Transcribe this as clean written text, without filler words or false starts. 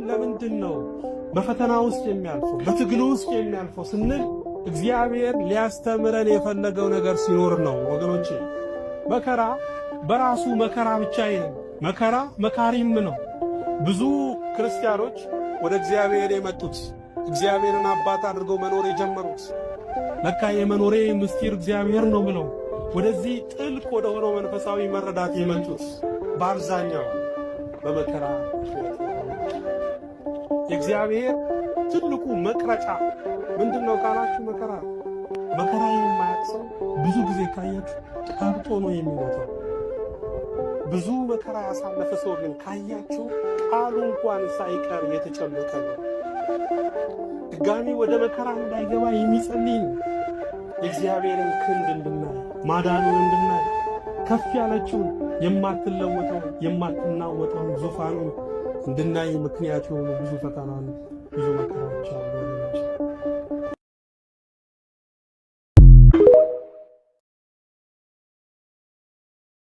ለምንድነው በፈተና ውስጥ የሚያልፈው በትግል ውስጥ የሚያልፈው ስንል እግዚአብሔር ሊያስተምረን የፈለገው ነገር ሲኖር ነው ወገኖቼ። መከራ በራሱ መከራ ብቻ አይደለም፣ መከራ መካሪም ነው። ብዙ ክርስቲያኖች ወደ እግዚአብሔር የመጡት እግዚአብሔርን አባት አድርገው መኖር የጀመሩት ለካ የመኖሬ ምስጢር እግዚአብሔር ነው ብለው ወደዚህ ጥልቅ ወደ ሆነው መንፈሳዊ መረዳት የመጡት በአብዛኛው በመከራ የእግዚአብሔር ትልቁ መቅረጫ ምንድነው ካላችሁ መከራ የማያውቅ ሰው ብዙ ጊዜ ካያችሁ ታብጦ ነው የሚሞተው። ብዙ መከራ ያሳለፈ ሰው ግን ካያችሁ ቃሉ እንኳን ሳይቀር የተጨነቀ ነው። ድጋሚ ወደ መከራ እንዳይገባ የሚጸልይ ነው። የእግዚአብሔርን ክንድ እንድናይ ማዳኑን እንድናይ ከፍ ያለችውን የማትለወጠው የማትናወጠውን ዙፋኑን እንድናይ ምክንያት የሆኑ ብዙ ፈተናን ብዙ መከራዎች አሉ።